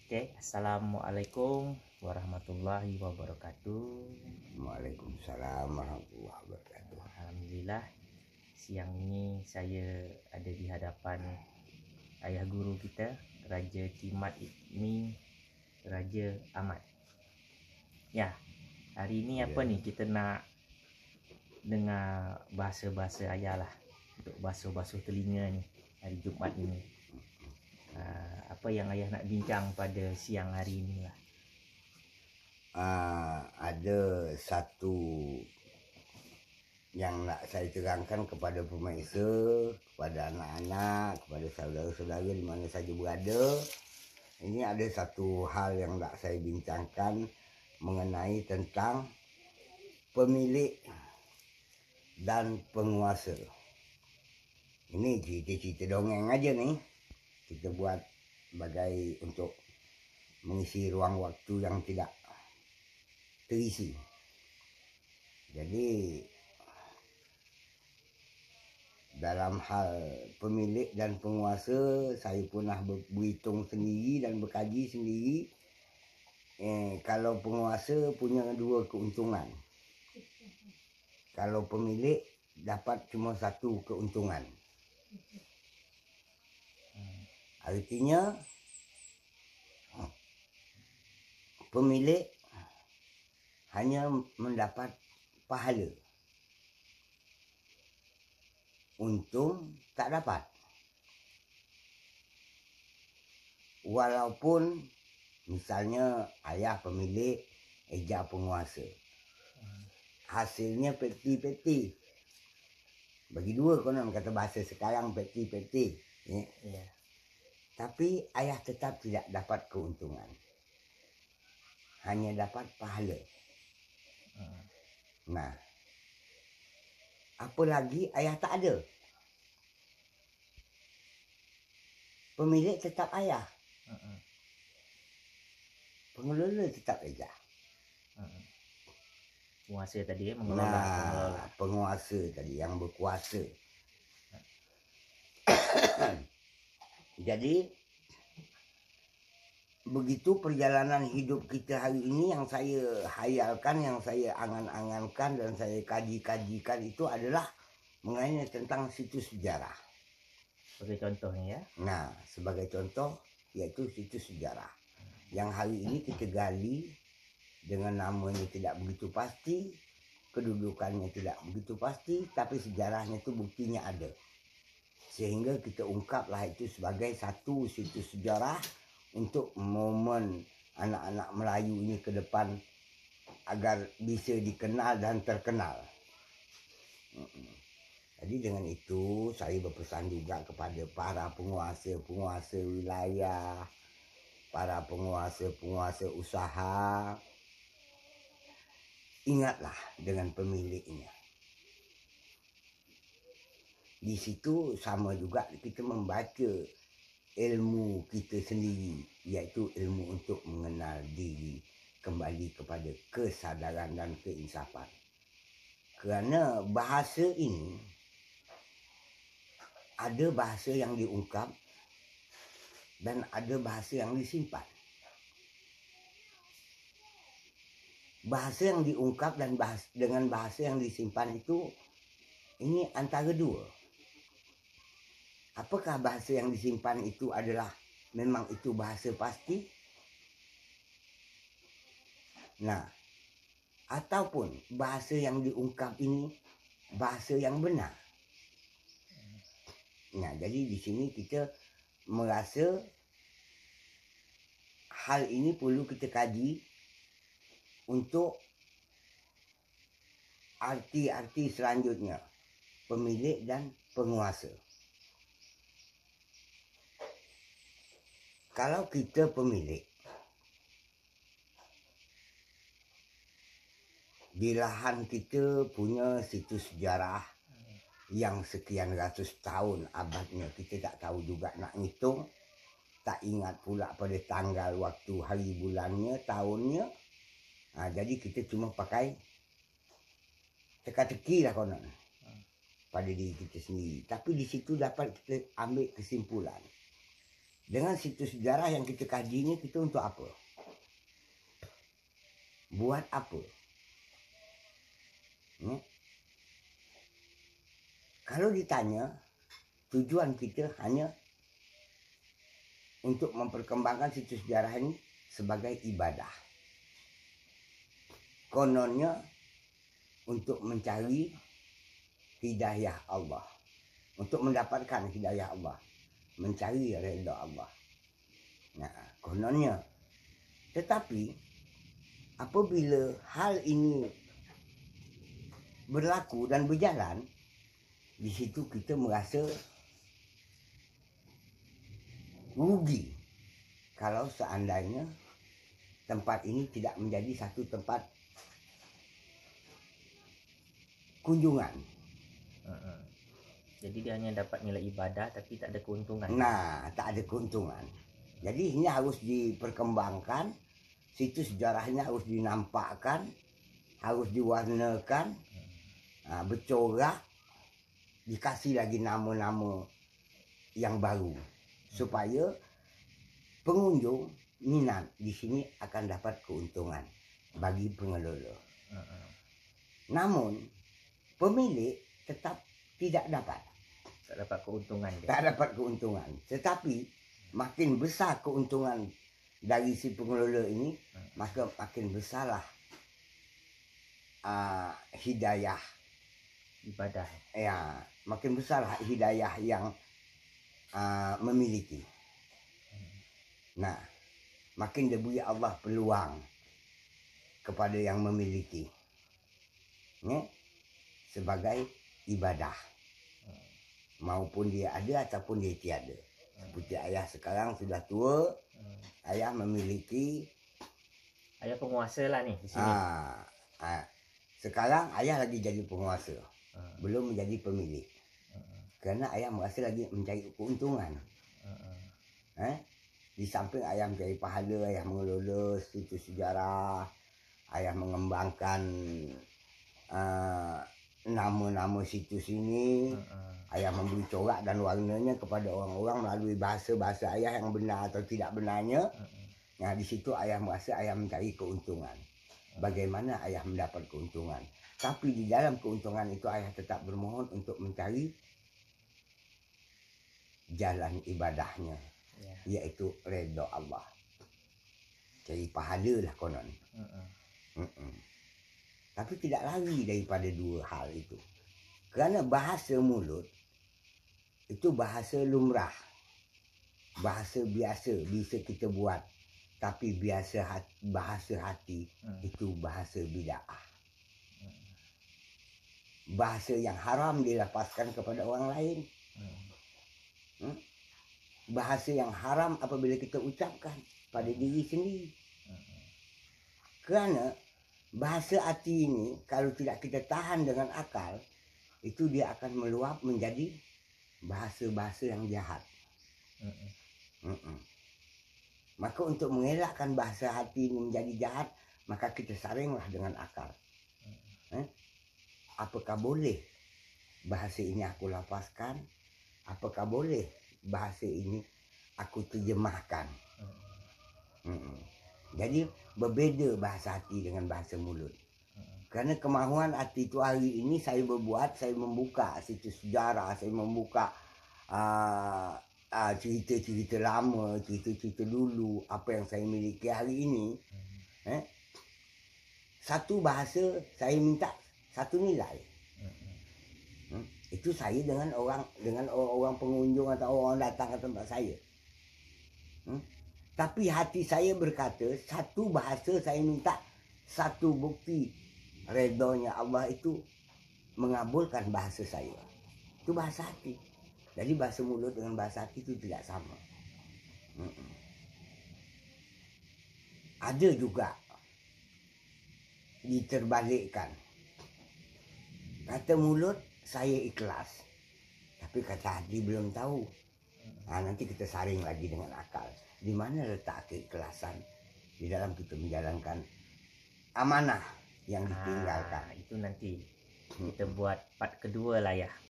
Oke, assalamualaikum warahmatullahi wabarakatuh. Waalaikumsalam warahmatullahi wabarakatuh. Alhamdulillah, siang ini saya ada di hadapan ayah guru kita, Raja Cimat Ikmi, Raja Ahmad. Ya, hari ini apa Ya. nih kita nak dengar bahasa-bahasa ayah lah, untuk basuh-basuh telinga ni hari Jumaat ini. Apa yang ayah nak bincang pada siang hari ini lah. Ada satu yang nak saya terangkan kepada pemirsa, kepada anak-anak, kepada saudara-saudara di mana saja berada. Ini ada satu hal yang nak saya bincangkan mengenai tentang pemilik dan penguasa. Ini cerita-cerita dongeng aja nih. Kita buat sebagai untuk mengisi ruang waktu yang tidak terisi. Jadi dalam hal pemilik dan penguasa, saya pernah berhitung sendiri dan berkaji sendiri. Kalau penguasa punya dua keuntungan, kalau pemilik dapat cuma satu keuntungan. Artinya pemilik hanya mendapat pahala, untung tak dapat. Walaupun misalnya ayah pemilik, eja penguasa, hasilnya peti-peti. Bagi dua konon kata bahasa sekarang, peti-peti. Ya. Tapi ayah tetap tidak dapat keuntungan, hanya dapat pahala. Nah, apalagi ayah tak ada, pemilik tetap ayah, pengelola tetap eja. Penguasa tadi mengelola. Penguasa tadi yang berkuasa. Jadi begitu perjalanan hidup kita hari ini. Yang saya hayalkan, yang saya angan-angankan dan saya kaji-kajikan itu adalah mengenai tentang situs sejarah. Sebagai contohnya ya. Nah, sebagai contoh yaitu situs sejarah yang hari ini kita gali dengan namanya tidak begitu pasti, kedudukannya tidak begitu pasti, tapi sejarahnya itu buktinya ada. Sehingga kita ungkaplah itu sebagai satu situs sejarah untuk momen anak-anak Melayu ini ke depan agar bisa dikenal dan terkenal. Jadi dengan itu saya berpesan juga kepada para penguasa-penguasa wilayah, para penguasa-penguasa usaha, ingatlah dengan pemiliknya. Di situ sama juga kita membaca ilmu kita sendiri, iaitu ilmu untuk mengenal diri, kembali kepada kesadaran dan keinsafan. Kerana bahasa ini ada bahasa yang diungkap dan ada bahasa yang disimpan. Bahasa yang diungkap dan dengan bahasa yang disimpan itu, ini antara dua. Apakah bahasa yang disimpan itu adalah memang itu bahasa pasti? Nah, ataupun bahasa yang diungkap ini bahasa yang benar. Nah, jadi di sini kita merasa hal ini perlu kita kaji untuk arti-arti selanjutnya, pemilik dan penguasa. Kalau kita pemilik, di lahan kita punya situs sejarah yang sekian ratus tahun abadnya, kita tak tahu juga nak ngitung, tak ingat pula pada tanggal, waktu, hari, bulannya, tahunnya. Jadi kita cuma pakai teka-teki lah konon pada diri kita sendiri. Tapi di situ dapat kita ambil kesimpulan. Dengan situs sejarah yang kita kaji ini, kita untuk apa? Buat apa? Ya? Kalau ditanya, tujuan kita hanya untuk memperkembangkan situs sejarah ini sebagai ibadah. Kononnya untuk mencari hidayah Allah, untuk mendapatkan hidayah Allah, mencari redha Allah. Nah, kononnya. Tetapi apabila hal ini berlaku dan berjalan, di situ kita merasa rugi kalau seandainya tempat ini tidak menjadi satu tempat kunjungan. Jadi dia hanya dapat nilai ibadah tapi tak ada keuntungan. Nah, tak ada keuntungan. Jadi ini harus diperkembangkan, situs sejarahnya harus dinampakkan, harus diwarnakan, bercorak, dikasih lagi nama-nama yang baru supaya pengunjung minat di sini akan dapat keuntungan bagi pengelola. Namun pemilik tetap tidak dapat. Tak dapat keuntungan dia. Tak dapat keuntungan. Tetapi makin besar keuntungan dari si pengelola ini, maka makin besarlah hidayah Ibadah. ya, makin besarlah hidayah yang memiliki. Nah, makin diberi Allah peluang kepada yang memiliki, ya, sebagai ibadah, maupun dia ada ataupun dia tiada. Seperti ayah sekarang sudah tua, ayah memiliki, Ayah penguasa lah ni di sini. Sekarang ayah lagi jadi penguasa, belum menjadi pemilik. Kerana ayah merasa lagi mencari keuntungan. Di samping ayah mencari pahala, ayah mengelola situs sejarah, ayah mengembangkan nama-nama situs ini, ayah memberi corak dan warnanya kepada orang-orang melalui bahasa-bahasa ayah yang benar atau tidak benarnya. Nah, di situ ayah merasa ayah mencari keuntungan. Bagaimana ayah mendapat keuntungan? Tapi di dalam keuntungan itu ayah tetap bermohon untuk mencari jalan ibadahnya, yaitu redha Allah. Cari pahala lah konon. Tapi tidak lari daripada dua hal itu. Kerana bahasa mulut itu bahasa lumrah, bahasa biasa bisa kita buat. Tapi bahasa hati itu bahasa bid'ah. Bahasa yang haram dilepaskan kepada orang lain. Bahasa yang haram apabila kita ucapkan pada diri sendiri. Kerana bahasa hati ini kalau tidak kita tahan dengan akal, itu dia akan meluap menjadi bahasa-bahasa yang jahat. Maka untuk mengelakkan bahasa hati ini menjadi jahat, maka kita saringlah dengan akal. Apakah boleh bahasa ini aku lapaskan? Apakah boleh bahasa ini aku terjemahkan? Jadi berbeza bahasa hati dengan bahasa mulut. Kerana kemahuan hati itu hari ini saya berbuat, saya membuka situs sejarah, saya membuka cerita-cerita lama, cerita-cerita dulu, apa yang saya miliki hari ini. Satu bahasa saya minta satu nilai. Itu saya dengan orang pengunjung atau orang datang ke tempat saya. Tapi hati saya berkata, satu bahasa saya minta satu bukti redanya Allah itu mengabulkan bahasa saya. Itu bahasa hati. Jadi bahasa mulut dengan bahasa hati itu tidak sama. Ada juga diterbalikkan. Kata mulut saya ikhlas, tapi kata hati belum tahu. Nanti kita saring lagi dengan akal. Di mana letak keikhlasan di dalam kita menjalankan amanah yang ditinggalkan? Itu nanti kita buat part kedua lah ya.